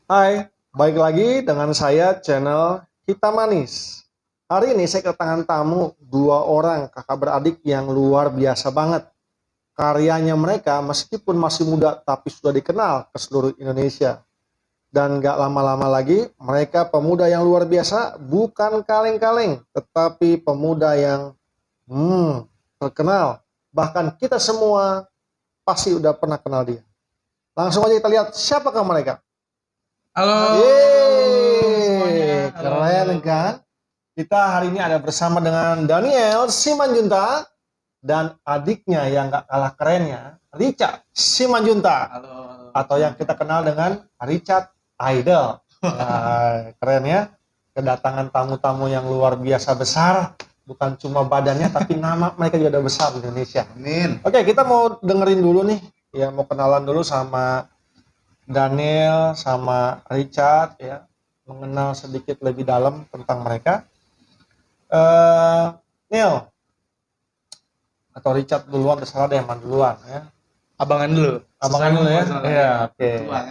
Hai, balik lagi dengan saya channel Hitam Manis. Hari ini saya kedatangan tamu dua orang kakak beradik yang luar biasa banget. Karyanya mereka meskipun masih muda tapi sudah dikenal ke seluruh Indonesia. Dan gak lama-lama lagi mereka pemuda yang luar biasa, bukan kaleng-kaleng tetapi pemuda yang terkenal. Bahkan kita semua pasti udah pernah kenal dia. Langsung aja kita lihat siapakah mereka. Halo semuanya. Yeay, keren kan? Kita hari ini ada bersama dengan Daniel Simanjunta dan adiknya yang gak kalah kerennya, Richard Simanjunta. Halo. Atau yang kita kenal dengan Richard Idol. Nah, keren ya. Kedatangan tamu-tamu yang luar biasa besar. Bukan cuma badannya tapi nama mereka juga udah besar di Indonesia. Amin. Oke, kita mau dengerin dulu nih. Ya, mau kenalan dulu sama Daniel sama Richard ya, mengenal sedikit lebih dalam tentang mereka. Neil atau Richard duluan, terserah deh yang duluan ya. Abangan dulu. Abangan dulu ya. Iya, oke. Kan?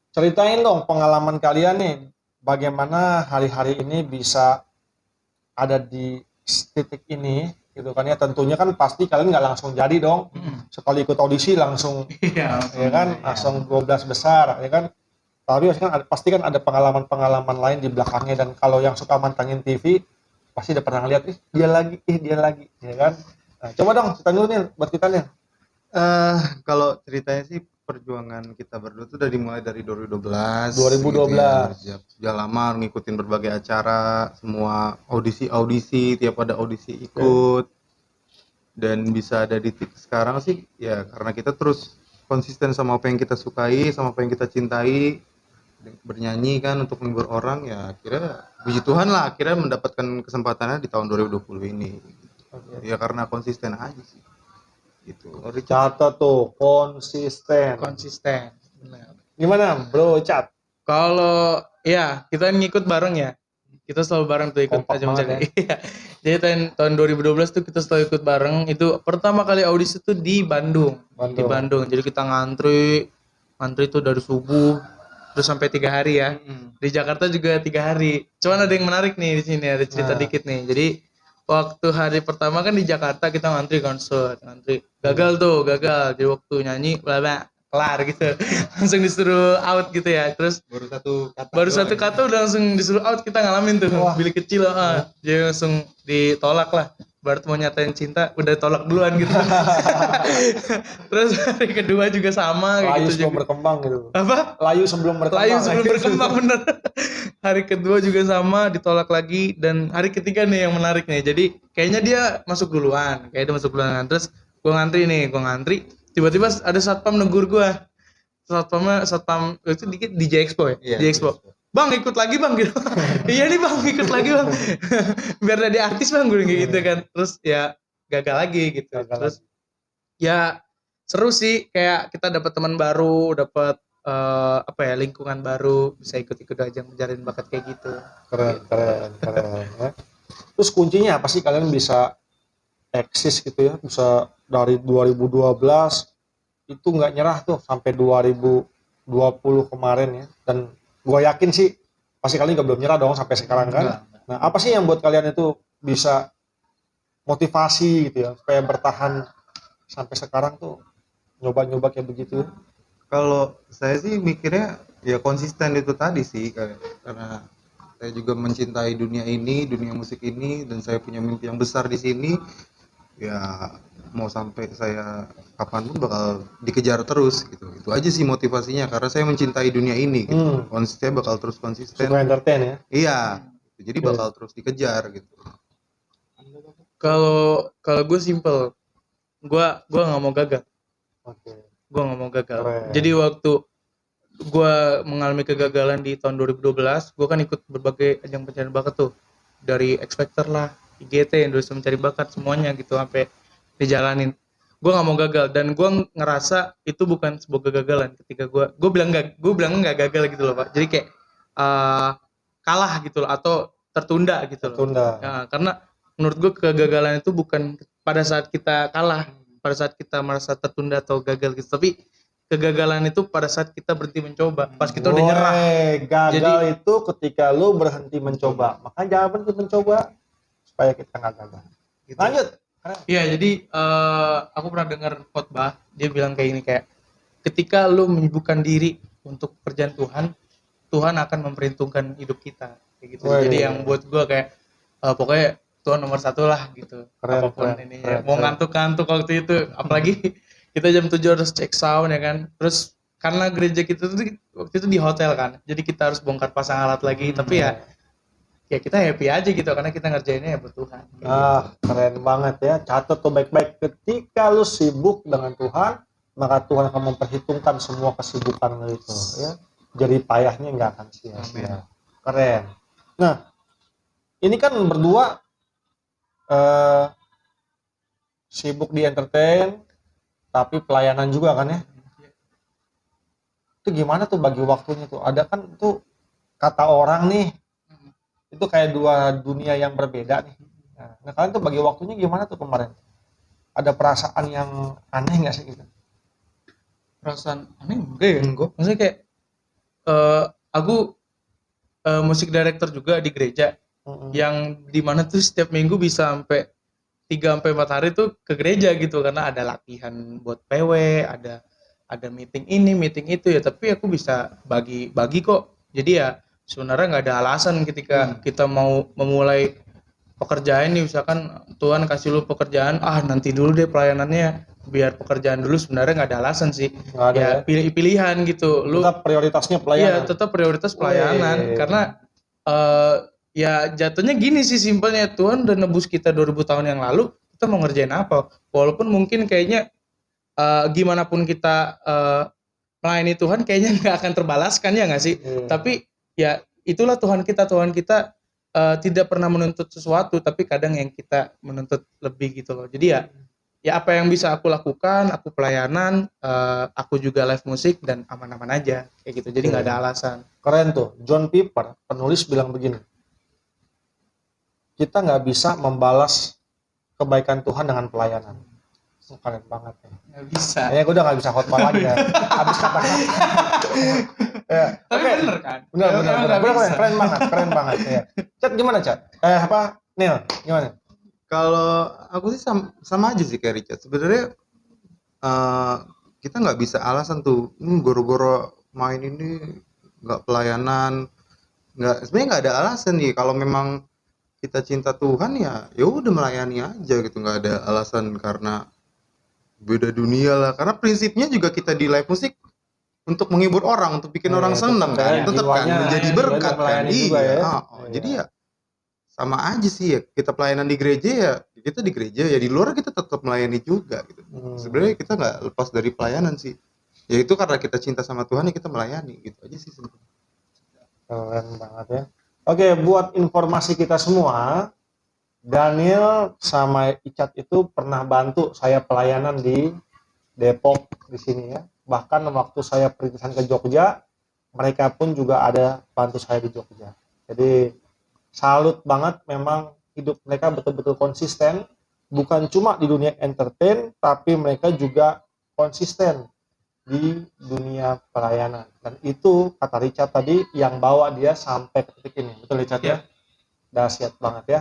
Ceritain dong pengalaman kalian nih, bagaimana hari-hari ini bisa ada di titik ini gitu kan ya. Tentunya kan pasti kalian nggak langsung jadi dong. Sekali ikut audisi langsung Iya, ya kan, langsung 12 besar ya kan. Tapi pasti kan ada pengalaman-pengalaman lain di belakangnya, dan kalau yang suka mantengin TV pasti udah pernah lihat dia lagi ya kan. Nah, coba dong cerita dulu nih buat kita nih. Kalau ceritanya sih perjuangan kita berdua tuh udah dimulai dari 2012. 2012. Gitu ya. Sudah lama ngikutin berbagai acara, semua audisi, tiap ada audisi ikut. Dan bisa ada di titik sekarang sih ya karena kita terus konsisten sama apa yang kita sukai, sama apa yang kita cintai. Bernyanyi kan untuk menghibur orang, ya akhirnya puji Tuhan lah akhirnya mendapatkan kesempatannya di tahun 2020 ini. Ya karena konsisten aja sih. Gitu. Catat tuh, konsisten. Benar. Gimana bro Cat? Kalau ya kita ngikut bareng ya. Kita selalu bareng tuh ikut Kompak aja banget mencari. Iya. Jadi tahun 2012 tuh kita selalu ikut bareng. Itu pertama kali audisi tuh di Bandung. Di Bandung. Jadi kita ngantri tuh dari subuh terus sampai 3 hari ya. Di Jakarta juga 3 hari. Cuman ada yang menarik nih di sini, ada cerita dikit nih. Jadi waktu hari pertama kan di Jakarta kita ngantri gagal. Jadi waktu nyanyi bla kelar gitu. Langsung disuruh out gitu ya. Terus baru satu kata udah langsung disuruh out, kita ngalamin tuh. Bilik kecil jadi langsung ditolak lah. Baru mau nyatain cinta udah tolak duluan gitu. Terus hari kedua juga sama Layu gitu sebelum juga. berkembang gitu. Apa? Layu sebelum berkembang. Bener. Hari kedua juga sama, ditolak lagi. Dan hari ketiga nih yang menarik nih. Jadi kayaknya dia masuk duluan. Terus gue ngantri. Tiba-tiba ada satpam negur gue. Satpam itu dikit DJ Expo ya? Iya, DJ Expo. Bang ikut lagi bang gitu. Iya nih bang ikut lagi bang. Biar jadi artis bang gue gitu kan. Terus ya gagal lagi gitu. Terus ya seru sih, kayak kita dapat teman baru, dapat lingkungan baru, bisa ikut-ikut ajang mencari bakat kayak gitu. Keren ya. Terus kuncinya apa sih kalian bisa eksis gitu ya, bisa dari 2012 itu nggak nyerah tuh sampai 2020 kemarin ya. Dan gue yakin sih pasti kalian nggak belum nyerah dong sampai sekarang kan. Nah, apa sih yang buat kalian itu bisa motivasi gitu ya supaya bertahan sampai sekarang tuh nyoba-nyoba kayak begitu? Kalau saya sih mikirnya ya konsisten itu tadi sih, karena saya juga mencintai dunia musik ini, dan saya punya mimpi yang besar di sini. Ya mau sampai saya kapanpun bakal dikejar terus gitu. Itu aja sih motivasinya, karena saya mencintai dunia ini gitu. Saya bakal terus konsisten. Suka entertain ya? Iya. Jadi bakal terus dikejar gitu. Kalau gue simple, gue nggak mau gagal. Oke. Gue nggak mau gagal. Keren. Jadi waktu gue mengalami kegagalan di tahun 2012, gue kan ikut berbagai ajang pencarian bakat tuh, dari X Factor lah, IGT, Indonesia Mencari Bakat, semuanya gitu sampai dijalanin. Gue nggak mau gagal, dan gue ngerasa itu bukan sebuah kegagalan ketika gue bilang nggak gagal gitu loh Pak. Jadi kayak kalah gitu loh, atau tertunda gitu loh. Ya, karena menurut gue kegagalan itu bukan pada saat kita kalah, pada saat kita merasa tertunda atau gagal gitu, tapi kegagalan itu pada saat kita berhenti mencoba, pas kita udah nyerah. Gagal itu ketika lu berhenti mencoba. Makanya jangan berhenti mencoba supaya kita nggak gagal. Gitu. Lanjut. Iya, jadi aku pernah dengar khotbah, dia bilang kayak gini, kayak ketika lu menyibukkan diri untuk pekerjaan Tuhan, Tuhan akan memerhitungkan hidup kita, kayak gitu. Wih. Jadi yang buat gua kayak pokoknya Tuhan nomor 1 lah gitu. Keren, Apapun keren, ini keren, mau keren. ngantuk-ngantuk waktu itu, apalagi kita jam 7 harus cek sound ya kan. Terus karena gereja kita tuh waktu itu di hotel kan, jadi kita harus bongkar pasang alat lagi, tapi ya kita happy aja gitu karena kita ngerjainnya ya buat Tuhan. Keren banget ya. Catat tuh baik-baik. Ketika lu sibuk dengan Tuhan, maka Tuhan akan memperhitungkan semua kesibukan lu itu ya. Jadi payahnya nggak akan sia-sia. Keren. Nah, ini kan berdua sibuk di entertain, tapi pelayanan juga kan ya. Itu gimana tuh bagi waktunya tuh? Ada kan tuh kata orang nih, itu kayak dua dunia yang berbeda nih. Nah, kalian tuh bagi waktunya gimana tuh kemarin? Ada perasaan yang aneh nggak sih gitu? Perasaan aneh enggak ya? Maksudnya kayak aku musik director juga di gereja, yang dimana tuh setiap minggu bisa sampai 3-4 hari tuh ke gereja gitu, karena ada latihan buat PW, ada meeting ini, meeting itu ya, tapi aku bisa bagi kok. Jadi ya sebenarnya nggak ada alasan ketika kita mau memulai pekerjaan nih, misalkan Tuhan kasih lu pekerjaan, nanti dulu deh pelayanannya, biar pekerjaan dulu, sebenarnya nggak ada alasan sih. Ya pilihan gitu. Lu tetap prioritasnya pelayanan. Iya, tetap prioritas pelayanan. Karena ya jatuhnya gini sih simpelnya, Tuhan udah nebus kita 2000 tahun yang lalu, kita mau ngerjain apa? Walaupun mungkin kayaknya gimana pun kita melayani Tuhan kayaknya nggak akan terbalaskan, ya nggak sih? Tapi ya itulah Tuhan kita tidak pernah menuntut sesuatu, tapi kadang yang kita menuntut lebih gitu loh. Jadi ya apa yang bisa aku lakukan, aku pelayanan, aku juga live musik, dan aman-aman aja kayak gitu. Jadi nggak ada alasan. Keren tuh. John Piper, penulis, bilang begini, kita nggak bisa membalas kebaikan Tuhan dengan pelayanan. Keren banget ya. Nggak bisa. Kayaknya gue udah nggak bisa khotbah lagi ya. Habis kata-kata. Ya. Tapi bener kan? Bener. Keren banget ya. Cat gimana Cat? Neil, gimana? Kalau aku sih sama aja sih kayak Richard. Sebenarnya kita nggak bisa alasan tuh, goro-goro main ini nggak pelayanan, sebenarnya nggak ada alasan nih. Kalau memang kita cinta Tuhan ya udah melayani aja gitu, nggak ada alasan karena beda dunia lah. Karena prinsipnya juga kita di live musik untuk menghibur orang, untuk bikin orang senang kan, tetap kan menjadi berkat kan. Jadi ya sama aja sih ya, kita pelayanan di gereja ya kita di gereja, ya di luar kita tetap melayani juga gitu. Sebenarnya kita nggak lepas dari pelayanan sih, ya itu karena kita cinta sama Tuhan ya kita melayani gitu aja sih sebenarnya. Keren banget ya. Oke, buat informasi kita semua, Daniel sama Icat itu pernah bantu saya pelayanan di Depok di sini ya. Bahkan waktu saya perjalanan ke Jogja, mereka pun juga ada bantu saya di Jogja. Jadi salut banget, memang hidup mereka betul-betul konsisten, bukan cuma di dunia entertain, tapi mereka juga konsisten di tunia pelayanan. Dan itu kata Richard tadi yang bawa dia sampai ke titik ini. Betul Richard ya? Dahsyat banget ya.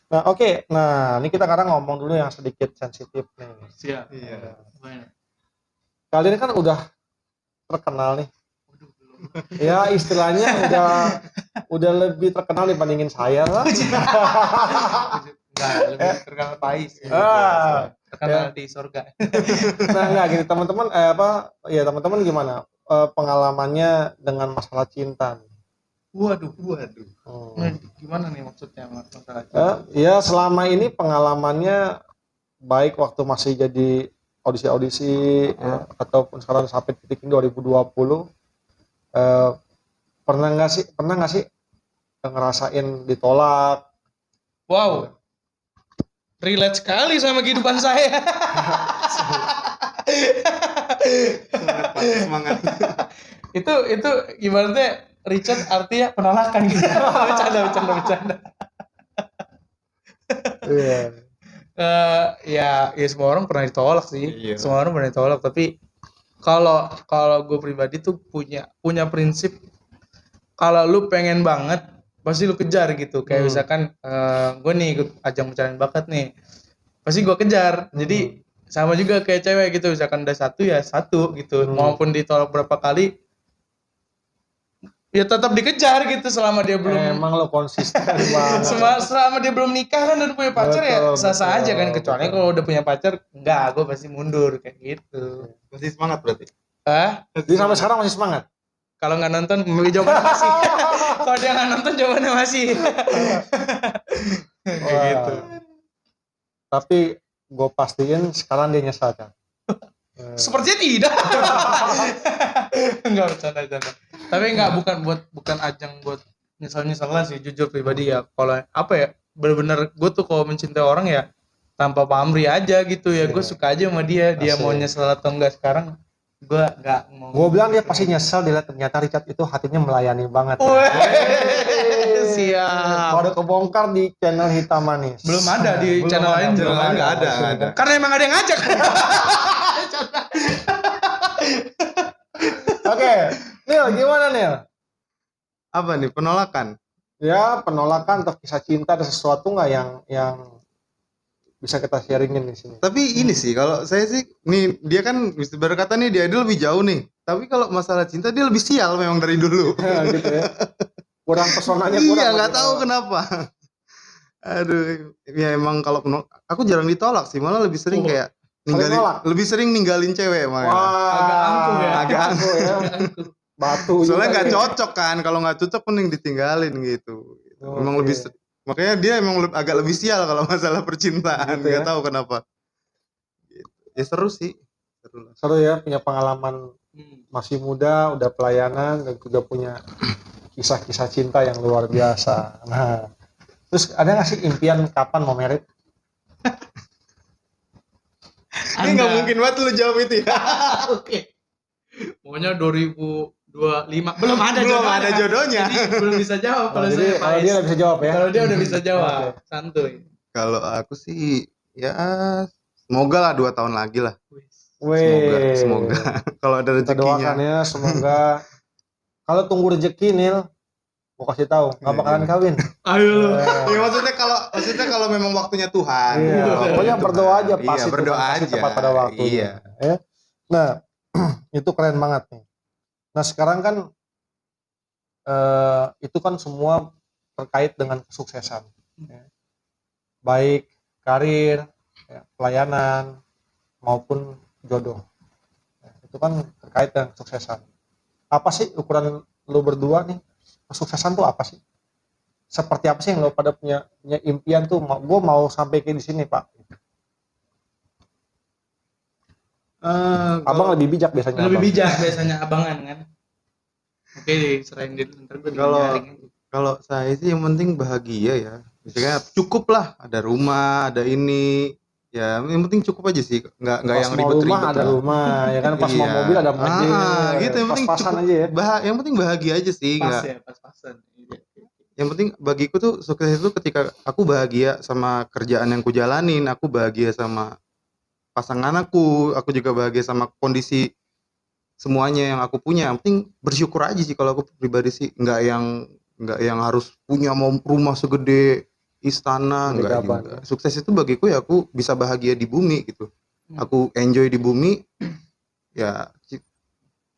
Nah, oke. Nah, ini kita sekarang ngomong dulu yang sedikit sensitif nih. Siap. Iya. Kalian kan udah terkenal nih. Ya, istilahnya udah lebih terkenal dibandingin saya lah. Enggak, lebih terkenal Pais. Terkenal di surga. Nah, enggak gini teman-teman, teman-teman gimana pengalamannya dengan masalah cinta? Waduh. Nah, gimana nih maksudnya masalah cinta? Ya, selama ini pengalamannya baik waktu masih jadi audisi ataupun sekarang sampai titik ini 2020, pernah nggak sih ngerasain ditolak? Wow, relate sekali sama kehidupan saya. Semangat. itu ibaratnya Richard artinya penolakan gitu. Bercanda. Ya semua orang pernah ditolak sih. Iya. Semua orang pernah ditolak, tapi Kalau gue pribadi tuh punya prinsip, kalau lu pengen banget pasti lu kejar gitu. Kayak misalkan gue nih ikut ajang pencarian bakat nih, pasti gue kejar. Jadi sama juga kayak cewek gitu, misalkan udah satu ya satu gitu, maupun ditolak berapa kali ya tetap dikejar gitu selama dia belum Emang lo konsisten banget. selama dia belum nikah kan udah punya pacar ya Betul, sah-sah aja kan, betul, kecuali betul. kalau udah punya pacar enggak, gue pasti mundur kayak gitu. Masih semangat berarti. Jadi sampai sekarang masih semangat. Kalau nggak nonton jawabannya masih. Kalau dia nggak nonton jawabannya masih. Kayak gitu. Tapi gue pastiin sekarang dia nyesal kan. Sepertinya tidak. Enggak, bercanda. Tapi enggak, bukan ajang buat nyesal-nyesalan sih, jujur pribadi ya. Kalau apa ya, benar-benar gue tuh kalau mencintai orang ya tanpa pamrih aja gitu ya. Gue suka aja sama dia. Dia mau nyesal atau enggak sekarang, gue enggak mau. Gue bilang dia pasti nyesal, dilihat ternyata Richard itu hatinya melayani banget. Siap. Baru kebongkar di channel Hitam Manis. Belum ada di Belum channel lain. Channel lain nggak ada. Karena emang ada yang ngajak. Oke, Nil, gimana Nil? Apa nih penolakan? Ya, penolakan atau kisah cinta, ada sesuatu nggak yang bisa kita sharingin di sini? Tapi ini sih kalau saya sih nih, dia kan bisa berkata nih dia lebih jauh nih. Tapi kalau masalah cinta dia lebih sial memang dari dulu. Gitu ya. Kurang pesonanya kurang. Iya, nggak tahu kenapa. Aduh, ya emang kalau aku jarang ditolak sih, malah lebih sering kayak lebih sering ninggalin cewek malah. Agak angkuh ya. Agak angkuh ya. Batu. Soalnya nggak juga. cocok kan, kalau nggak cocok mending ditinggalin gitu. Emang Oke. lebih makanya dia emang agak lebih sial kalau masalah percintaan, Gitu ya. nggak tahu kenapa. Gitu. Ya seru sih. Seru lah. Seru ya, punya pengalaman masih muda, udah pelayanan, dan juga punya kisah-kisah cinta yang luar biasa. Nah, terus ada nggak sih impian kapan mau merit? Ini nggak mungkin banget lu jawab itu ya. Oke. Pokoknya 2025 belum ada jodohnya. Jadi belum bisa jawab kalau Jadi saya kalau dia udah bisa jawab ya. Kalau dia udah bisa jawab, santuy. Kalau aku sih ya semoga lah 2 tahun lagi lah. Weh. Semoga. Kalau ada Kita doakan rezekinya. ya, semoga. Kalau tunggu rezeki Nil, mau kasih tahu nggak bakalan kawin. Ayo. Ya maksudnya kalau memang waktunya Tuhan. Iya, Gitu. pokoknya berdoa aja Iya, pasti berdoa Tuhan pasti aja. tepat pada waktunya. Iya. Ya. Nah, itu keren banget nih. Nah, sekarang kan itu kan semua terkait dengan kesuksesan. Ya. Baik karir, ya, pelayanan maupun jodoh. Ya, itu kan terkait dengan kesuksesan. Apa sih ukuran lo berdua nih? Kesuksesan tuh apa sih? Seperti apa sih yang lo pada punya impian tuh? Gue mau sampai ke di sini, Pak. Abang lebih bijak biasanya. Lebih abang. bijak biasanya abangan kan. Oke, serahin dulu ntar gue Kalau saya sih yang penting bahagia ya. Misalnya cukup lah, ada rumah, ada ini. Ya, yang penting cukup aja sih. Nggak Pas yang mau ribet-ribet. rumah ada lah. rumah, ya kan. Pas mau Iya. mobil ada mobil. Gitu yang penting Pas-pasan cukup aja ya. yang penting bahagia aja sih. pas Nggak. ya, pas-pasan. Yang penting bagiku tuh sukses itu ketika aku bahagia sama kerjaan yang kujalanin, aku bahagia sama pasangan aku juga bahagia sama kondisi semuanya yang aku punya. Yang penting bersyukur aja sih kalau aku pribadi sih, nggak yang harus punya mau rumah segede istana, Gede enggak gaban, juga. Sukses itu bagiku ya aku bisa bahagia di bumi gitu. Aku enjoy di bumi, ya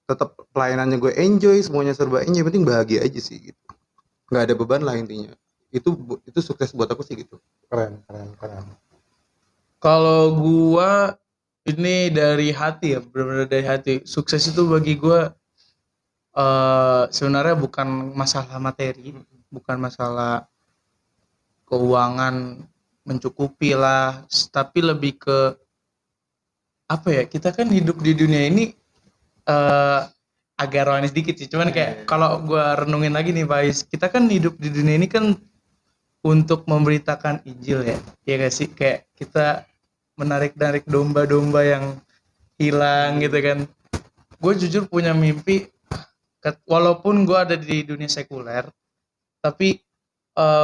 tetap pelayanannya gue enjoy, semuanya serba enjoy, yang penting bahagia aja sih gitu. Nggak ada beban lah intinya. Itu sukses buat aku sih gitu. Keren. Kalau gua ini dari hati ya, benar-benar dari hati. Sukses itu bagi gua sebenarnya bukan masalah materi, bukan masalah keuangan mencukupi lah, tapi lebih ke apa ya, kita kan hidup di dunia ini agak rohani sedikit sih, cuman kayak kalau gue renungin lagi nih Pak Is, kita kan hidup di dunia ini kan untuk memberitakan Injil ya gak sih, kayak kita menarik domba-domba yang hilang gitu kan. Gue jujur punya mimpi, walaupun gue ada di dunia sekuler, tapi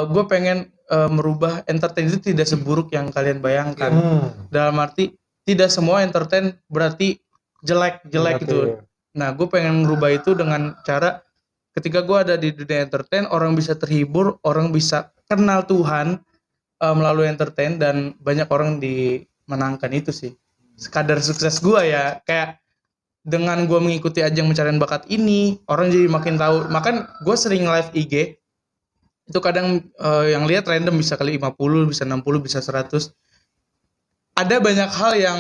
gue pengen merubah entertain itu tidak seburuk yang kalian bayangkan. Dalam arti tidak semua entertain berarti jelek gitu. Nah gue pengen merubah itu dengan cara ketika gue ada di dunia entertain, orang bisa terhibur, orang bisa kenal Tuhan melalui entertain, dan banyak orang dimenangkan. Itu sih sekadar sukses gue ya, kayak dengan gue mengikuti ajang pencarian bakat ini, orang jadi makin tahu. Makan gue sering live IG itu kadang yang lihat random, bisa kali 50, bisa 60, bisa 100. Ada banyak hal yang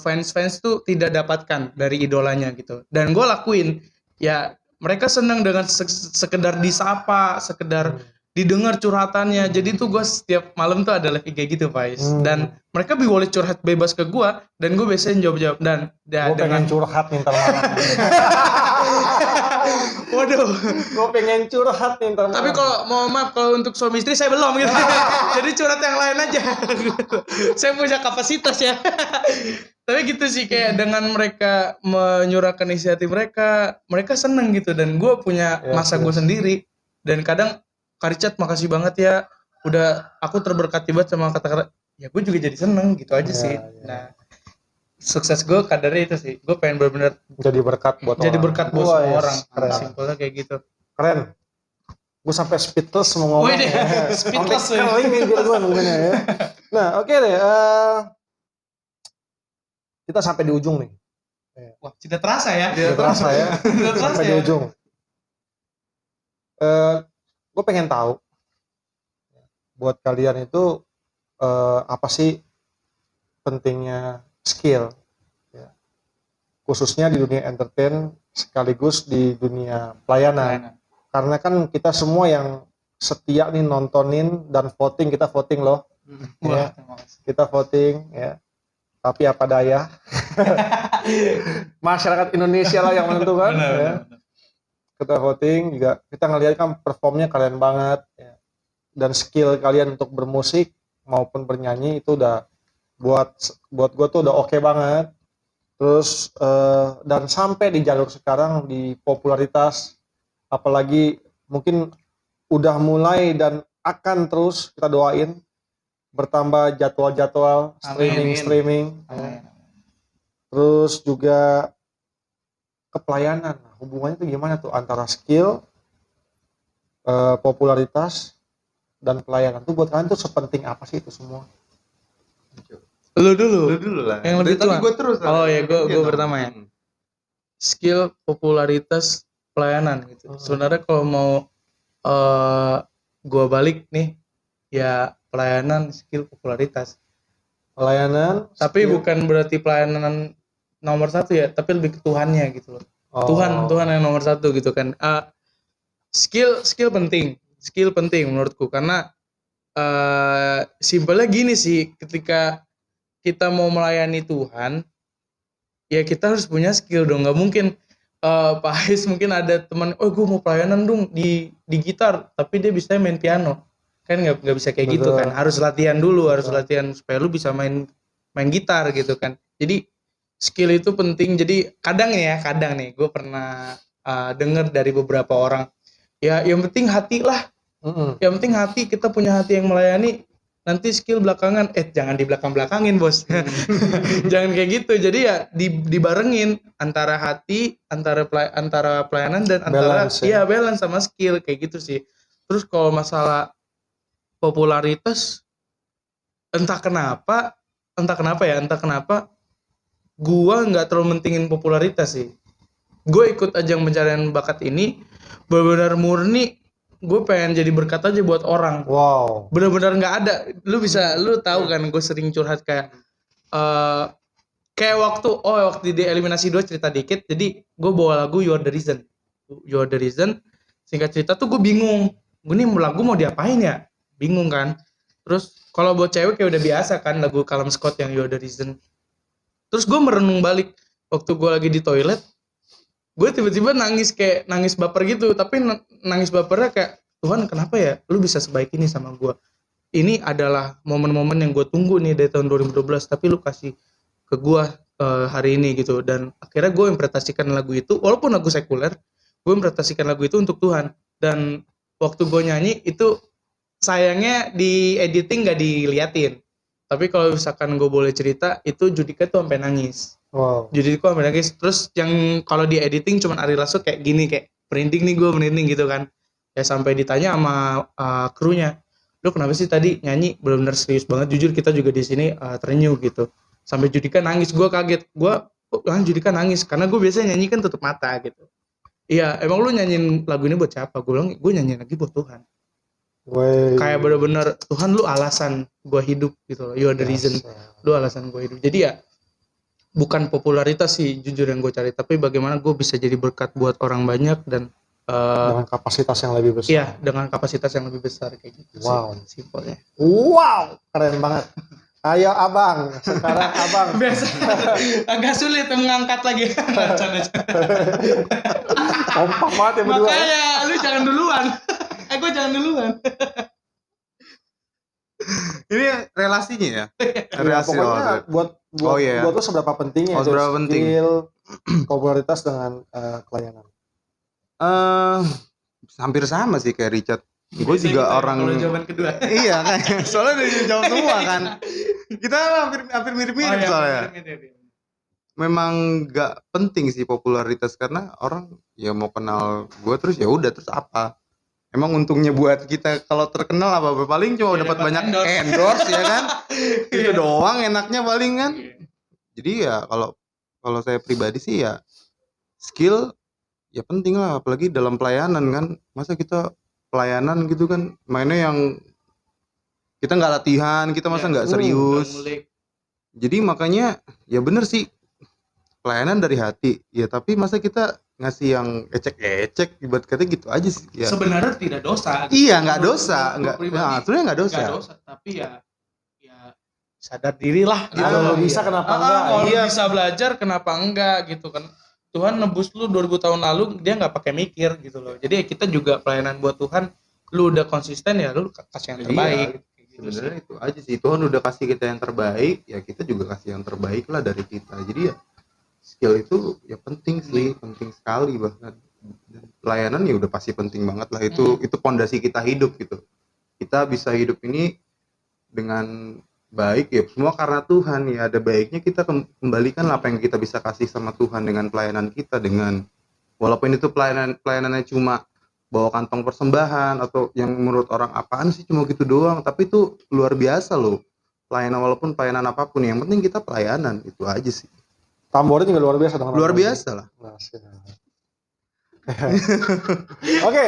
fans tuh tidak dapatkan dari idolanya gitu, dan gue lakuin ya. Mereka senang dengan sekedar disapa, sekedar didengar curhatannya. Jadi tuh gue setiap malam tuh ada live IG gitu guys, dan mereka boleh curhat bebas ke gue, dan gue biasanya jawab dan gue pengen curhat nih ntar malam. Waduh, gue pengen curhat nih ntar malam. tapi kalau mau maaf, kalau untuk suami istri saya belum gitu. Jadi curhat yang lain aja. Saya punya kapasitas ya. Tapi gitu sih, kayak dengan mereka menyurahkan isi hati mereka seneng gitu, dan gue punya masa gue sendiri. Dan kadang Kak Richard makasih banget ya, udah aku terberkati banget sama kata-kata, ya gue juga jadi seneng gitu aja sih. Nah, sukses gue kadarnya itu sih, gue pengen benar-benar jadi berkat buat semua orang. Simpelnya kayak gitu. Keren. Gue sampai speechless mau ngomong. Speechless ya. Kering nih gue nunggunya ya. Nah oke deh, kita sampai di ujung nih. Wah, tidak terasa ya. Sampai di ujung. Gue pengen tahu buat kalian itu apa sih pentingnya skill ya, khususnya di dunia entertain sekaligus di dunia pelayanan. Karena kan kita semua yang setia nih nontonin dan voting, kita voting loh. Ya, kita voting ya. Tapi apa daya, masyarakat Indonesia lah yang menentukan. Ya. Kita voting juga, kita ngelihat kan performnya kalian banget ya. Dan skill kalian untuk bermusik maupun bernyanyi itu udah buat gue tuh udah oke banget. Terus dan sampai di jalur sekarang di popularitas, apalagi mungkin udah mulai dan akan terus kita doain bertambah jadwal-jadwal streaming. Terus juga kepelayanan, hubungannya itu gimana tuh antara skill, popularitas dan pelayanan tuh buat kalian tuh sepenting apa sih itu semua? Lu dulu lah. Yang lebih tua. Gue terus. Oh ya, gue pertama ya. Skill, popularitas, pelayanan gitu. Sebenarnya kalau mau gue balik nih, ya pelayanan, skill, popularitas. Pelayanan, tapi skill. Bukan berarti pelayanan nomor satu ya, tapi lebih ke Tuhannya gitu loh. Tuhan yang nomor satu gitu kan. Skill penting menurutku, karena simpelnya gini sih, ketika kita mau melayani Tuhan ya kita harus punya skill dong. Nggak mungkin Pak Ais mungkin ada teman, gue mau pelayanan dong di gitar, tapi dia bisa main piano, kan nggak bisa kayak gitu kan. Harus latihan dulu. Harus latihan supaya lu bisa main gitar gitu kan. Jadi skill itu penting. Jadi kadang nih gue pernah dengar dari beberapa orang, ya yang penting hati lah. Yang penting hati, kita punya hati yang melayani, nanti skill belakangan. Jangan di belakangin bos. Jangan kayak gitu. Jadi ya dibarengin antara hati, antara pelayanan dan antara balance sama skill kayak gitu sih. Terus kalau masalah popularitas, entah kenapa gua nggak terlalu mentingin popularitas sih. Gue ikut ajang pencarian bakat ini benar-benar murni gue pengen jadi berkat aja buat orang. Wow. Benar-benar nggak ada. Lu tahu kan, gue sering curhat kayak waktu di eliminasi 2 cerita dikit. Jadi gue bawa lagu You Are The Reason. Singkat cerita tuh gue bingung, gue nih lagu mau diapain ya, bingung kan. Terus kalau buat cewek kayak udah biasa kan lagu Callum Scott yang You Are The Reason. Terus gue merenung balik waktu gue lagi di toilet, gue tiba-tiba nangis baper gitu. Tapi nangis bapernya kayak, Tuhan kenapa ya lu bisa sebaik ini sama gue. Ini adalah momen-momen yang gue tunggu nih dari tahun 2012, tapi lu kasih ke gue hari ini gitu. Dan akhirnya gue interpretasikan lagu itu, walaupun lagu sekuler, gue interpretasikan lagu itu untuk Tuhan. Dan waktu gue nyanyi itu sayangnya di editing gak diliatin. Tapi kalau misalkan gue boleh cerita, itu Judika tuh sampai nangis. Wow. Judulku Hampir Nangis. Terus yang kalau di editing cuman Ari Lasso kayak gini, kayak printing nih, gue printing gitu kan. Ya sampai ditanya sama krunya, lu kenapa sih tadi nyanyi benar-benar serius banget, jujur kita juga di sini terenyuh gitu. Sampai Judika nangis, gue kaget, Judika nangis karena gue biasanya nyanyi kan tutup mata gitu. Iya, emang lu nyanyiin lagu ini buat siapa? Gue bilang, gue nyanyiin lagi buat Tuhan. Wey. Kayak bener-bener Tuhan lu alasan gue hidup gitu loh. You are the reason, lu alasan gue hidup. Jadi ya bukan popularitas sih jujur yang gue cari, tapi bagaimana gue bisa jadi berkat buat orang banyak dan Dengan kapasitas yang lebih besar. iya, dengan kapasitas yang lebih besar kayak gitu. Wow. Sih, simpelnya. Wow, keren banget. Ayo abang, sekarang abang. Biasa agak sulit mengangkat lagi. Kompak banget ya berdua. Makanya lu jangan duluan. Gue jangan duluan. Ini relasinya ya? Ya, Relasi. pokoknya buat iya. buat lo seberapa pentingnya Seberapa penting? skill, popularitas dengan pelayanan. Hampir sama sih kayak Richard. Gue juga orang. Kalau jawaban kedua. Iya kan, soalnya udah jawab semua kan. Kita hampir mirip-mirip soalnya. Memang gak penting sih popularitas karena orang ya mau kenal gue terus ya udah, terus apa? Emang untungnya buat kita kalau terkenal apa? Paling cuma dapat banyak endorse ya kan? Itu doang enaknya paling kan. Jadi ya kalau saya pribadi sih ya skill ya penting lah, apalagi dalam pelayanan kan. Masa kita pelayanan gitu kan mainnya yang kita nggak latihan, kita masa nggak serius. Jadi makanya ya bener sih pelayanan dari hati ya, tapi masa kita ngasih yang ecek-ecek ibarat kata gitu aja sih ya. Sebenarnya tidak dosa. Iya, nggak dosa, sebenarnya nggak dosa. Nggak dosa, tapi ya sadar diri lah gitu. Kalau bisa kenapa enggak? Kalau Iya. bisa belajar kenapa enggak gitu kan. Tuhan nebus lu 2000 tahun lalu, dia nggak pakai mikir gitu loh. Jadi kita juga pelayanan buat Tuhan, lu udah konsisten ya lu kasih yang terbaik. Sebenarnya itu aja sih, Tuhan udah kasih kita yang terbaik, ya kita juga kasih yang terbaik lah dari kita. Jadi ya skill itu ya penting sih, penting sekali bahkan. Dan pelayanan ya udah pasti penting banget lah, itu pondasi kita hidup gitu. Kita bisa hidup ini dengan baik ya semua karena Tuhan ya, ada baiknya kita kembalikan apa yang kita bisa kasih sama Tuhan dengan pelayanan kita, dengan walaupun itu pelayanannya cuma bawa kantong persembahan atau yang menurut orang apaan sih cuma gitu doang, tapi itu luar biasa loh pelayanan, walaupun pelayanan apapun yang penting kita pelayanan, itu aja sih. Tambornya juga luar biasa dong. Luar biasa lah. Oke.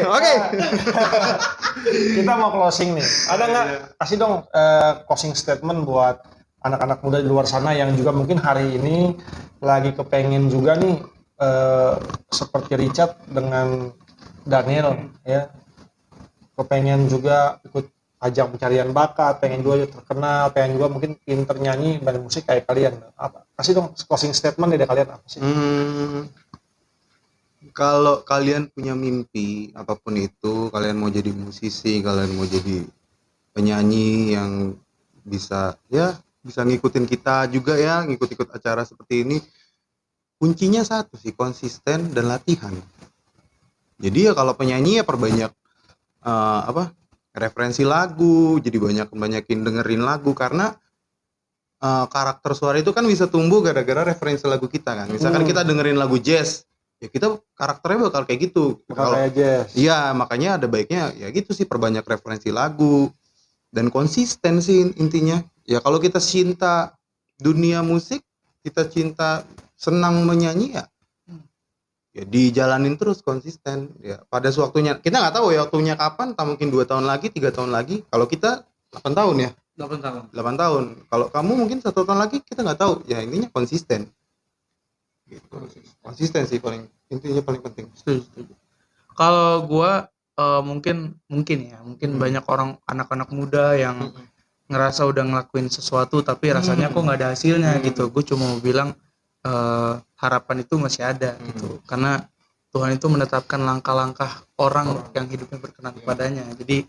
Kita mau closing nih. Ada nggak? Kasih dong closing statement buat anak-anak muda di luar sana yang juga mungkin hari ini lagi kepengen juga nih seperti Richard dengan Daniel ya, kepengen juga ikut ajang pencarian bakat, pengen juga terkenal, pengen juga mungkin pinter nyanyi dan musik kayak kalian. Apa? Kasih dong closing statement dari kalian apa sih? Kalau kalian punya mimpi apapun itu, kalian mau jadi musisi, kalian mau jadi penyanyi yang bisa ngikutin kita juga ya, ngikut-ikut acara seperti ini, kuncinya satu sih, konsisten dan latihan. Jadi ya kalau penyanyi ya perbanyak referensi lagu, jadi banyakin dengerin lagu, karena karakter suara itu kan bisa tumbuh gara-gara referensi lagu kita kan. Misalkan kita dengerin lagu jazz, ya kita karakternya bakal kayak gitu. Kayak jazz. Iya, makanya ada baiknya ya gitu sih, perbanyak referensi lagu dan konsisten sih intinya. Ya kalau kita cinta dunia musik, kita cinta senang menyanyi ya dijalanin terus konsisten ya. Pada waktunya kita nggak tahu ya waktunya kapan, tak mungkin 2 tahun lagi, 3 tahun lagi. Kalau kita 8 tahun ya, 8 tahun. Kalau kamu mungkin 1 tahun lagi, kita nggak tahu ya. Intinya konsisten gitu. Konsisten sih intinya paling penting. Setuju. Kalau gua mungkin banyak orang, anak-anak muda yang ngerasa udah ngelakuin sesuatu tapi rasanya kok nggak ada hasilnya gitu. Gue cuma mau bilang harapan itu masih ada gitu, karena Tuhan itu menetapkan langkah-langkah orang yang hidupnya berkenan kepadanya. Jadi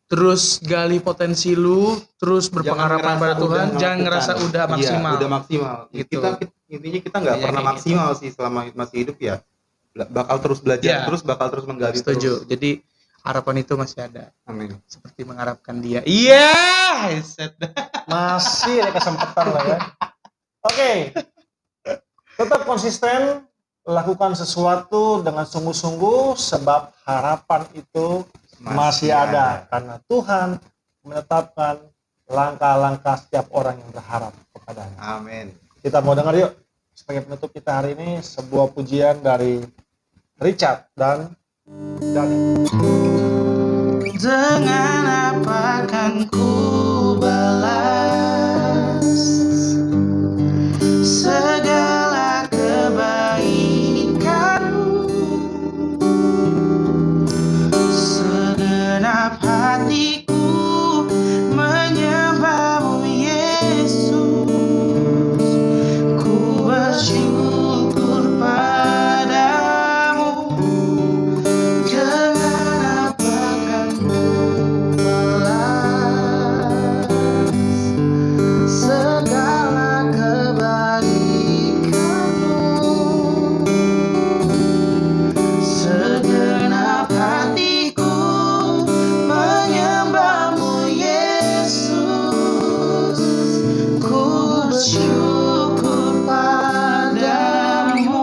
terus gali potensi lu, terus berpengharapan pada Tuhan, jangan ngerasa udah maksimal. Iya, udah maksimal. Gitu. Intinya kita nggak pernah maksimal sih selama masih hidup ya. Bakal terus belajar, terus bakal terus menggali. Setuju. Terus. Jadi harapan itu masih ada. Amin. Seperti mengharapkan Dia. Iya, Masih ada kesempatan lah ya. Oke. Tetap konsisten, lakukan sesuatu dengan sungguh-sungguh sebab harapan itu masih ada karena Tuhan menetapkan langkah-langkah setiap orang yang berharap kepadanya. Amin. Kita mau dengar yuk sebagai penutup kita hari ini sebuah pujian dari Richard dan Dani. Dengan apa kan ku balas segala kebaikanmu, segenap hatiku menyembahmu Yesus, ku bersyukur padamu. Dengan apa kan ku balas segala kebaikanmu, segenap hatiku menyembahmu Yesus, ku bersyukur padamu.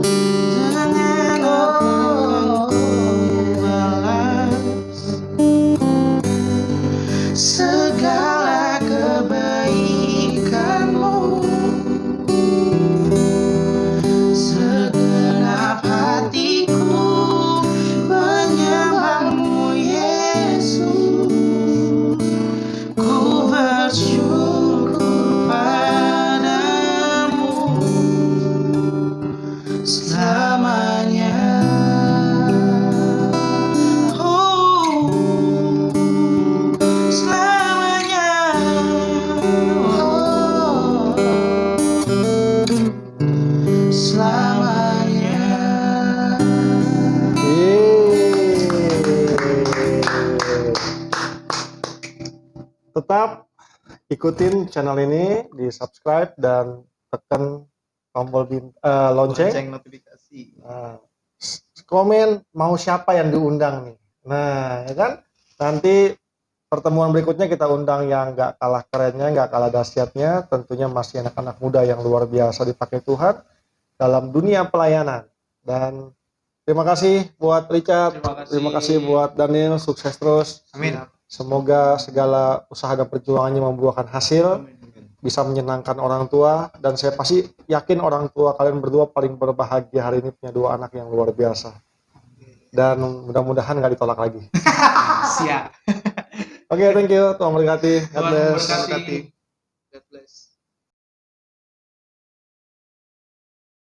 Dengan apa ku balas segala kebaikanmu, segenap hatiku menyembahmu Yesus, ku bersyukur padamu selamanya. Oh, selamanya. Oh, selamanya. Tetap ikutin channel ini, di subscribe dan tekan tombol lonceng. Lonceng notifikasi. Nah, komen mau siapa yang diundang nih. Nah, ya kan? Nanti pertemuan berikutnya kita undang yang nggak kalah kerennya, nggak kalah dahsyatnya. Tentunya masih anak-anak muda yang luar biasa dipakai Tuhan dalam dunia pelayanan. Dan terima kasih buat Richard, terima kasih buat Daniel, sukses terus. Amin. Semoga segala usaha dan perjuangannya membuahkan hasil, bisa menyenangkan orang tua, dan saya pasti yakin orang tua kalian berdua paling berbahagia hari ini punya dua anak yang luar biasa. Dan mudah-mudahan nggak ditolak lagi. Siap. Oke, thank you. Tuhan memberkati. God Tuhan bless. memberkati.